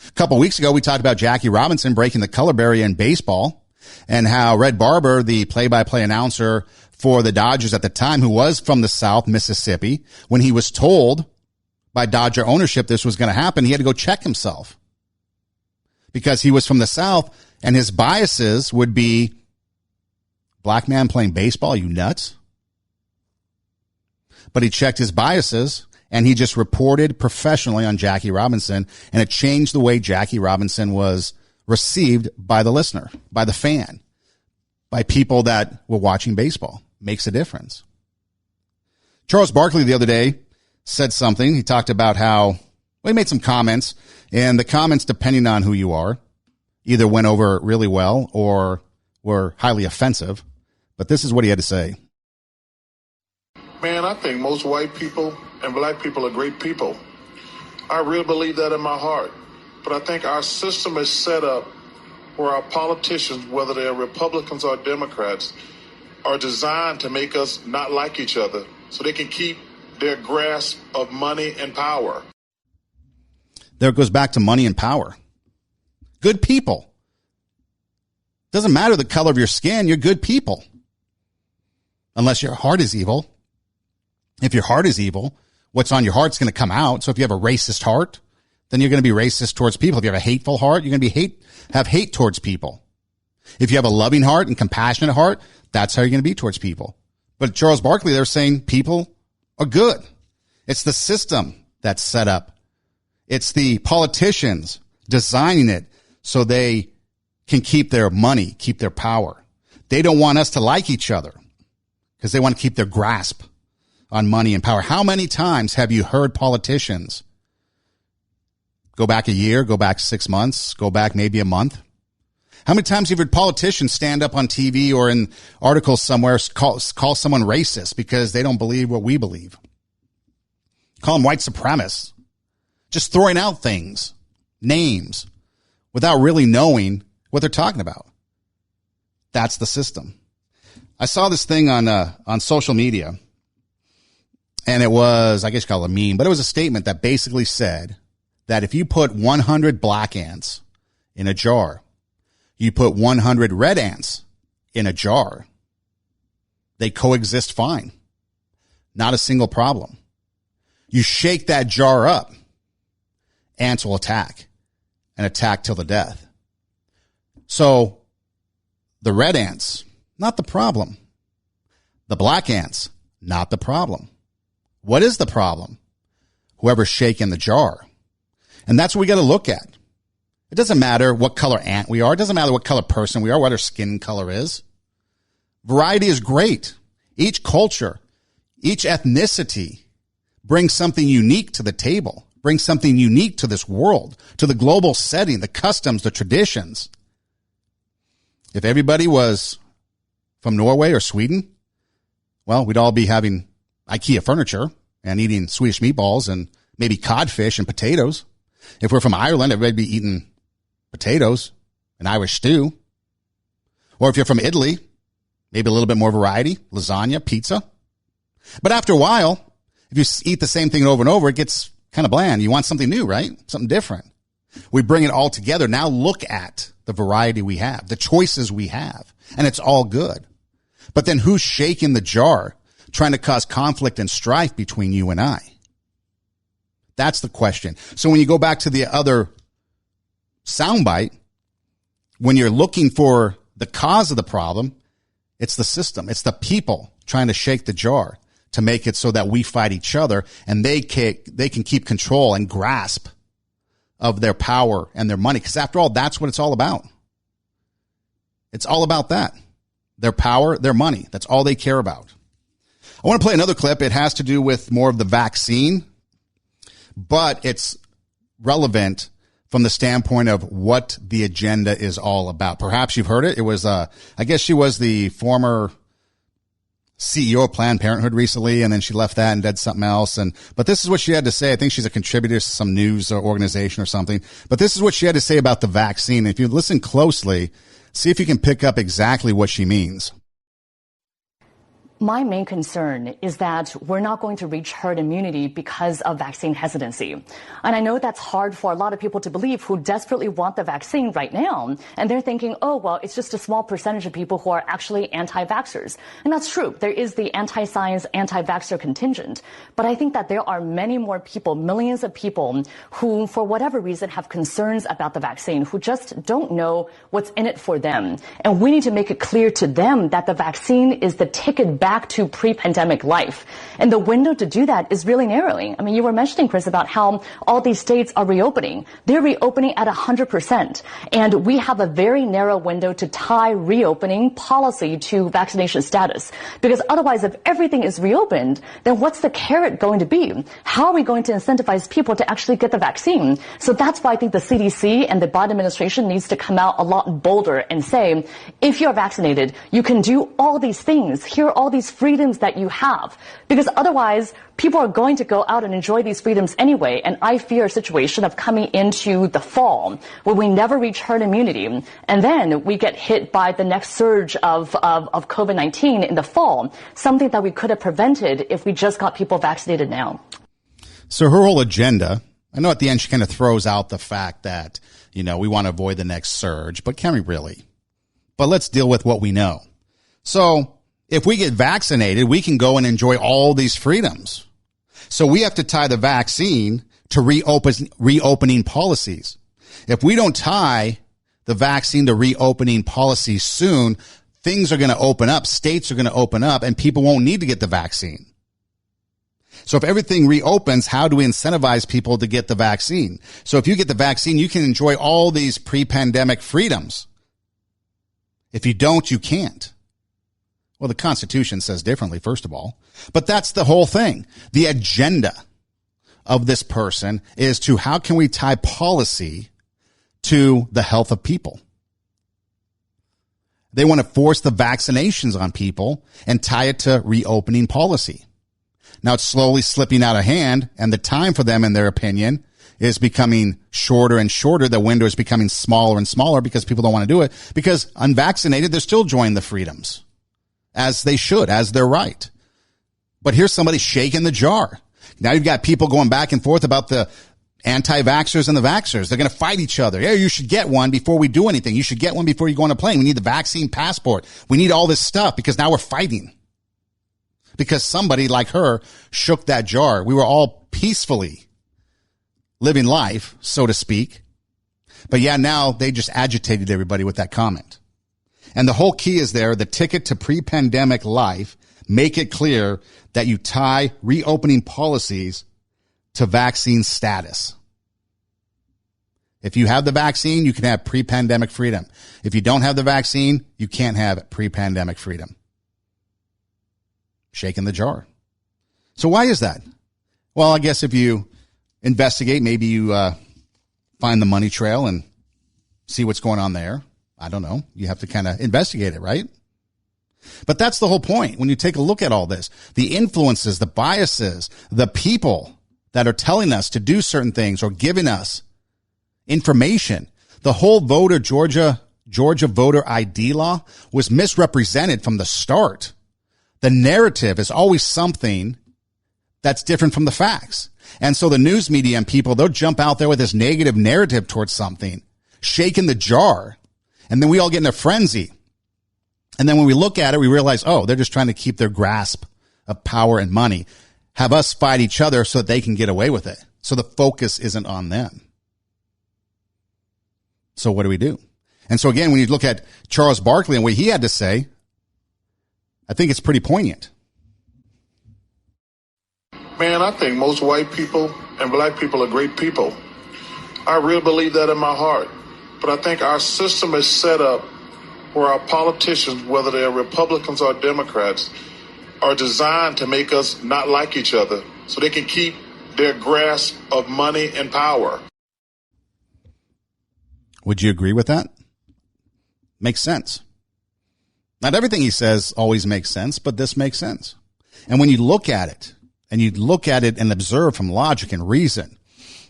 A couple of weeks ago, we talked about Jackie Robinson breaking the color barrier in baseball and how Red Barber, the play-by-play announcer for the Dodgers at the time, who was from the South, Mississippi, when he was told by Dodger ownership this was going to happen, he had to go check himself. Because he was from the South, and his biases would be, black man playing baseball, you nuts? But he checked his biases, and he just reported professionally on Jackie Robinson, and it changed the way Jackie Robinson was received by the listener, by the fan, by people that were watching baseball. Makes a difference. Charles Barkley the other day said something. He talked about how, well, he made some comments, and the comments, depending on who you are, either went over really well or were highly offensive. But this is what he had to say. Man, I think most white people and black people are great people. I really believe that in my heart. But I think our system is set up where our politicians, whether they're Republicans or Democrats, are designed to make us not like each other so they can keep their grasp of money and power. There it goes back to money and power. Good people. Doesn't matter the color of your skin, you're good people. Unless your heart is evil. If your heart is evil, what's on your heart's going to come out. So if you have a racist heart, then you're going to be racist towards people. If you have a hateful heart, you're going to be have hate towards people. If you have a loving heart and compassionate heart, that's how you're going to be towards people. But Charles Barkley, they're saying people are good. It's the system that's set up. It's the politicians designing it so they can keep their money, keep their power. They don't want us to like each other because they want to keep their grasp on money and power. How many times have you heard politicians, go back a year, go back 6 months, go back maybe a month? How many times have you heard politicians stand up on TV or in articles somewhere, call someone racist because they don't believe what we believe? Call them white supremacists. Just throwing out things, names, without really knowing what they're talking about. That's the system. I saw this thing on social media, and it was, I guess you call it a meme, but it was a statement that basically said that if you put 100 black ants in a jar, you put 100 red ants in a jar, they coexist fine. Not a single problem. You shake that jar up, ants will attack and attack till the death. So the red ants, not the problem. The black ants, not the problem. What is the problem? Whoever's shaking the jar. And that's what we got to look at. It doesn't matter what color ant we are. It doesn't matter what color person we are, what our skin color is. Variety is great. Each culture, each ethnicity brings something unique to the table, brings something unique to this world, to the global setting, the customs, the traditions. If everybody was from Norway or Sweden, well, we'd all be having IKEA furniture and eating Swedish meatballs and maybe codfish and potatoes. If we're from Ireland, everybody'd be eating potatoes and Irish stew. Or if you're from Italy, maybe a little bit more variety, lasagna, pizza. But after a while, If you eat the same thing over and over, it gets kind of bland. You want something new, right? Something different. We bring it all together. Now look at the variety we have, the choices we have, and it's all good. But then who's shaking the jar, trying to cause conflict and strife between you and I? That's the question. So when you go back to the other soundbite, when you're looking for the cause of the problem, it's the system. It's the people trying to shake the jar to make it so that we fight each other and they can keep control and grasp of their power and their money. Because after all, that's what it's all about. It's all about that. Their power, their money. That's all they care about. I want to play another clip. It has to do with more of the vaccine, but it's relevant from the standpoint of what the agenda is all about. Perhaps you've heard it. It was, I guess she was the former CEO of Planned Parenthood recently, and then she left that and did something else. But this is what she had to say. I think she's a contributor to some news organization or something. But this is what she had to say about the vaccine. If you listen closely, see if you can pick up exactly what she means. My main concern is that we're not going to reach herd immunity because of vaccine hesitancy. And I know that's hard for a lot of people to believe who desperately want the vaccine right now. And they're thinking, oh, well, it's just a small percentage of people who are actually anti-vaxxers. And that's true. There is the anti-science, anti-vaxxer contingent. But I think that there are many more people, millions of people who, for whatever reason, have concerns about the vaccine, who just don't know what's in it for them. And we need to make it clear to them that the vaccine is the ticket back to pre-pandemic life. And the window to do that is really narrowing. I mean, you were mentioning, Chris, about how all these states are reopening. They're reopening at 100%. And we have a very narrow window to tie reopening policy to vaccination status. Because otherwise, if everything is reopened, then what's the carrot going to be? How are we going to incentivize people to actually get the vaccine? So that's why I think the CDC and the Biden administration needs to come out a lot bolder and say, if you're vaccinated, you can do all these things. Here are all these freedoms that you have. Because otherwise, people are going to go out and enjoy these freedoms anyway. And I fear a situation of coming into the fall where we never reach herd immunity. And then we get hit by the next surge of COVID-19 in the fall, something that we could have prevented if we just got people vaccinated now. So her whole agenda, I know at the end she kind of throws out the fact that, we want to avoid the next surge, but can we really? But let's deal with what we know. So if we get vaccinated, we can go and enjoy all these freedoms. So we have to tie the vaccine to reopening policies. If we don't tie the vaccine to reopening policies soon, things are going to open up, states are going to open up, and people won't need to get the vaccine. So if everything reopens, how do we incentivize people to get the vaccine? So if you get the vaccine, you can enjoy all these pre-pandemic freedoms. If you don't, you can't. Well, the Constitution says differently, first of all. But that's the whole thing. The agenda of this person is to how can we tie policy to the health of people? They want to force the vaccinations on people and tie it to reopening policy. Now it's slowly slipping out of hand, and the time for them, in their opinion, is becoming shorter and shorter. The window is becoming smaller and smaller because people don't want to do it. Because unvaccinated, they're still enjoying the freedoms, as they should, as their right. But here's somebody shaking the jar. Now you've got people going back and forth about the anti-vaxxers and the vaxxers. They're going to fight each other. Yeah, you should get one before we do anything. You should get one before you go on a plane. We need the vaccine passport. We need all this stuff because now we're fighting. Because somebody like her shook that jar. We were all peacefully living life, so to speak. But yeah, now they just agitated everybody with that comment. And the whole key is there, the ticket to pre-pandemic life, make it clear that you tie reopening policies to vaccine status. If you have the vaccine, you can have pre-pandemic freedom. If you don't have the vaccine, you can't have pre-pandemic freedom. Shaking the jar. So why is that? Well, I guess if you investigate, maybe you find the money trail and see what's going on there. I don't know. You have to kind of investigate it, right? But that's the whole point. When you take a look at all this, the influences, the biases, the people that are telling us to do certain things or giving us information, the whole Georgia voter ID law was misrepresented from the start. The narrative is always something that's different from the facts. And so the news media and people, they'll jump out there with this negative narrative towards something, shaking the jar. And then we all get in a frenzy. And then when we look at it, we realize, oh, they're just trying to keep their grasp of power and money, have us fight each other so that they can get away with it. So the focus isn't on them. So what do we do? And so again, when you look at Charles Barkley and what he had to say, I think it's pretty poignant. Man, I think most white people and black people are great people. I really believe that in my heart. But I think our system is set up where our politicians, whether they're Republicans or Democrats, are designed to make us not like each other so they can keep their grasp of money and power. Would you agree with that? Makes sense. Not everything he says always makes sense, but this makes sense. And when you look at it, and observe from logic and reason,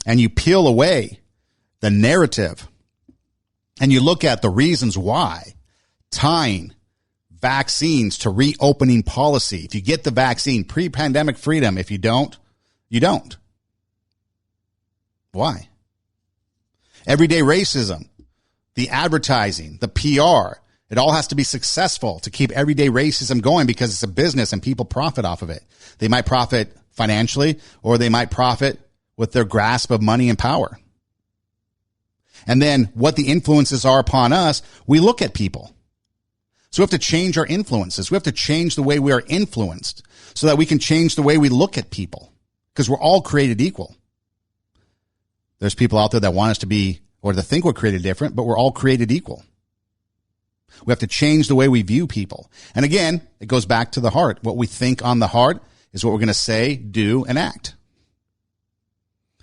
and you peel away the narrative, and you look at the reasons why, tying vaccines to reopening policy. If you get the vaccine, pre-pandemic freedom. If you don't, you don't. Why? Everyday racism, the advertising, the PR, it all has to be successful to keep everyday racism going because it's a business and people profit off of it. They might profit financially or they might profit with their grasp of money and power. And then what the influences are upon us, we look at people. So we have to change our influences. We have to change the way we are influenced so that we can change the way we look at people because we're all created equal. There's people out there that want us to be or to think we're created different, but we're all created equal. We have to change the way we view people. And again, it goes back to the heart. What we think on the heart is what we're going to say, do, and act.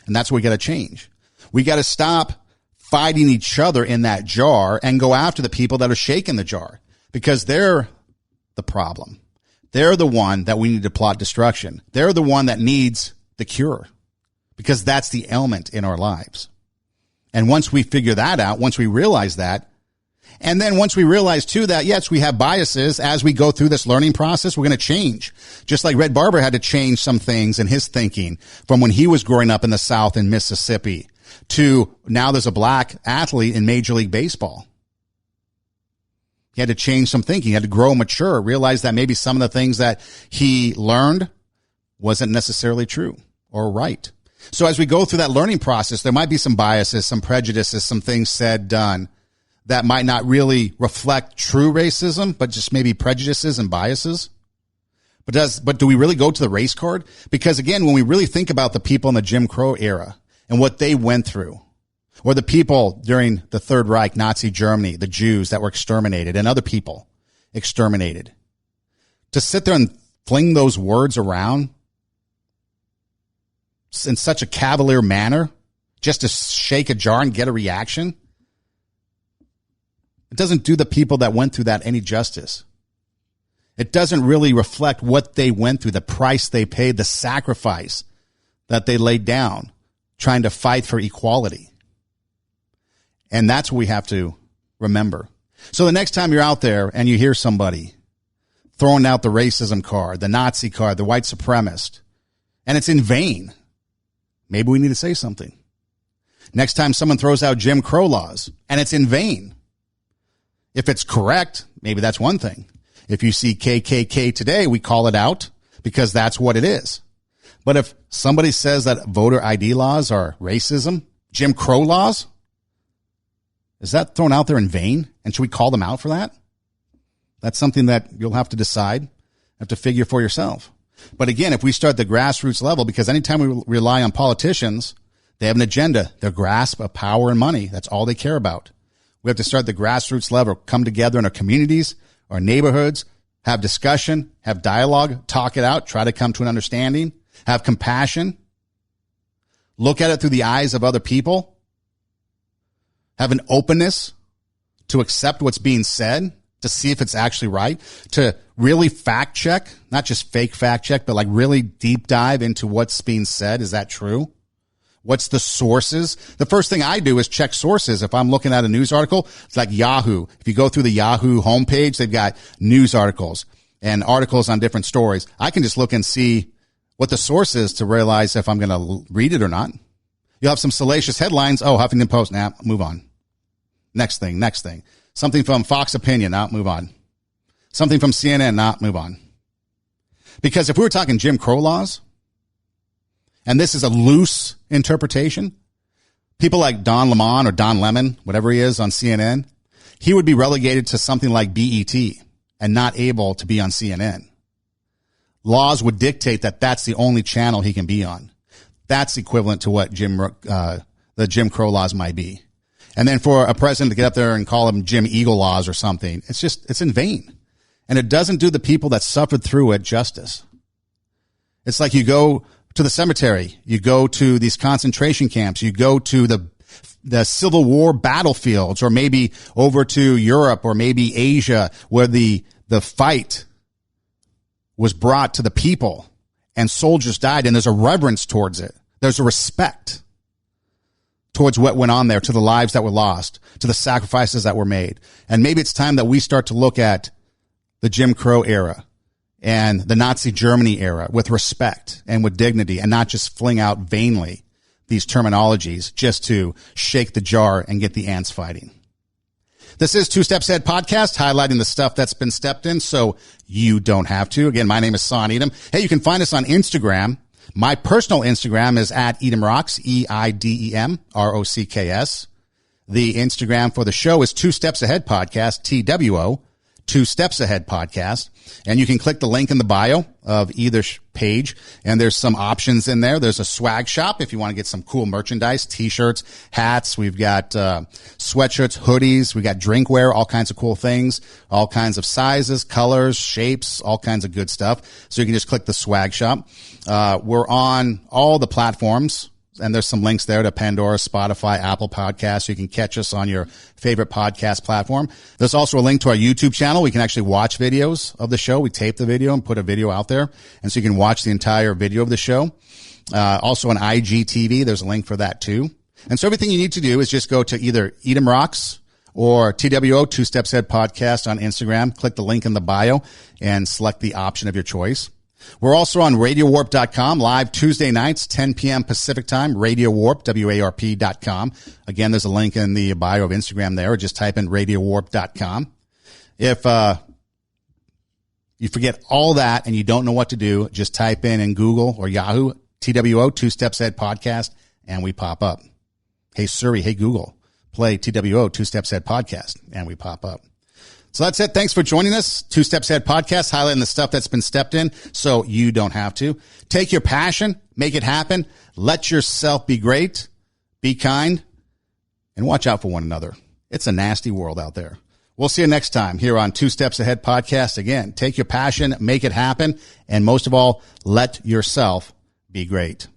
And that's what we got to change. We got to stop fighting each other in that jar and go after the people that are shaking the jar because they're the problem. They're the one that we need to plot destruction. They're the one that needs the cure because that's the ailment in our lives. And once we figure that out, once we realize that, and then once we realize too that, yes, we have biases as we go through this learning process, we're going to change. Just like Red Barber had to change some things in his thinking from when he was growing up in the South in Mississippi to now there's a black athlete in Major League Baseball. He had to change some thinking. He had to grow, mature, realize that maybe some of the things that he learned wasn't necessarily true or right. So as we go through that learning process, there might be some biases, some prejudices, some things said, done that might not really reflect true racism, but just maybe prejudices and biases. But do we really go to the race card? Because again, when we really think about the people in the Jim Crow era and what they went through, or the people during the Third Reich, Nazi Germany, the Jews that were exterminated and other people exterminated, to sit there and fling those words around in such a cavalier manner, just to shake a jar and get a reaction, it doesn't do the people that went through that any justice. It doesn't really reflect what they went through, the price they paid, the sacrifice that they laid down trying to fight for equality. And that's what we have to remember. So the next time you're out there and you hear somebody throwing out the racism card, the Nazi card, the white supremacist, and it's in vain, maybe we need to say something. Next time someone throws out Jim Crow laws and it's in vain, if it's correct, maybe that's one thing. If you see KKK today, we call it out because that's what it is. But if somebody says that voter ID laws are racism, Jim Crow laws, is that thrown out there in vain? And should we call them out for that? That's something that you'll have to decide, have to figure for yourself. But again, if we start at the grassroots level, because anytime we rely on politicians, they have an agenda, their grasp of power and money. That's all they care about. We have to start at the grassroots level, come together in our communities, our neighborhoods, have discussion, have dialogue, talk it out, try to come to an understanding, have compassion, look at it through the eyes of other people, have an openness to accept what's being said, to see if it's actually right, to really fact check, not just fake fact check, but like really deep dive into what's being said. Is that true? What's the sources? The first thing I do is check sources. If I'm looking at a news article, it's like Yahoo. If you go through the Yahoo homepage, they've got news articles and articles on different stories. I can just look and see what the source is to realize if I'm going to read it or not. You'll have some salacious headlines. Oh, Huffington Post. Nah, move on. Next thing. Something from Fox Opinion. Nah, move on. Something from CNN. Nah, move on. Because if we were talking Jim Crow laws, and this is a loose interpretation, people like Don Lemon or Don Lemon, whatever he is on CNN, he would be relegated to something like BET and not able to be on CNN. Laws would dictate that that's the only channel he can be on. That's equivalent to what the Jim Crow laws might be. And then for a president to get up there and call them Jim Eagle laws or something, it's in vain. And it doesn't do the people that suffered through it justice. It's like you go to the cemetery, you go to these concentration camps, you go to the Civil War battlefields, or maybe over to Europe or maybe Asia, where the fight was brought to the people and soldiers died, and there's a reverence towards it. There's a respect towards what went on there, to the lives that were lost, to the sacrifices that were made. And maybe it's time that we start to look at the Jim Crow era and the Nazi Germany era with respect and with dignity, and not just fling out vainly these terminologies just to shake the jar and get the ants fighting. This is Two Steps Ahead podcast, highlighting the stuff that's been stepped in so you don't have to. Again, my name is Son Edom. Hey, you can find us on Instagram. My personal Instagram is at Edom Rocks, EIDEMROCKS. The Instagram for the show is Two Steps Ahead Podcast, TWO, Two Steps Ahead Podcast. And you can click the link in the bio of either page, and there's some options in there. There's a swag shop if you want to get some cool merchandise, t-shirts, hats. We've got sweatshirts, hoodies. We got drinkware, all kinds of cool things, all kinds of sizes, colors, shapes, all kinds of good stuff. So you can just click the swag shop. We're on all the platforms, and there's some links there to Pandora, Spotify, Apple Podcasts. You can catch us on your favorite podcast platform. There's also a link to our YouTube channel. We can actually watch videos of the show. We tape the video and put a video out there, and so you can watch the entire video of the show. Also on IGTV, there's a link for that too. And so everything you need to do is just go to either Edom Rocks or TWO, Two Steps Ahead Podcast on Instagram. Click the link in the bio and select the option of your choice. We're also on RadioWarp.com, live Tuesday nights, 10 p.m. Pacific time, Radio Warp, WARP.com. Again, there's a link in the bio of Instagram there, or just type in RadioWarp.com. If you forget all that and you don't know what to do, just type in Google or Yahoo, TWO, Two Steps Ahead Podcast, and we pop up. Hey Siri, hey Google, play TWO, Two Steps Ahead Podcast, and we pop up. So that's it. Thanks for joining us. Two Steps Ahead Podcast, highlighting the stuff that's been stepped in so you don't have to. Take your passion, make it happen. Let yourself be great, be kind, and watch out for one another. It's a nasty world out there. We'll see you next time here on Two Steps Ahead Podcast. Again, take your passion, make it happen, and most of all, let yourself be great.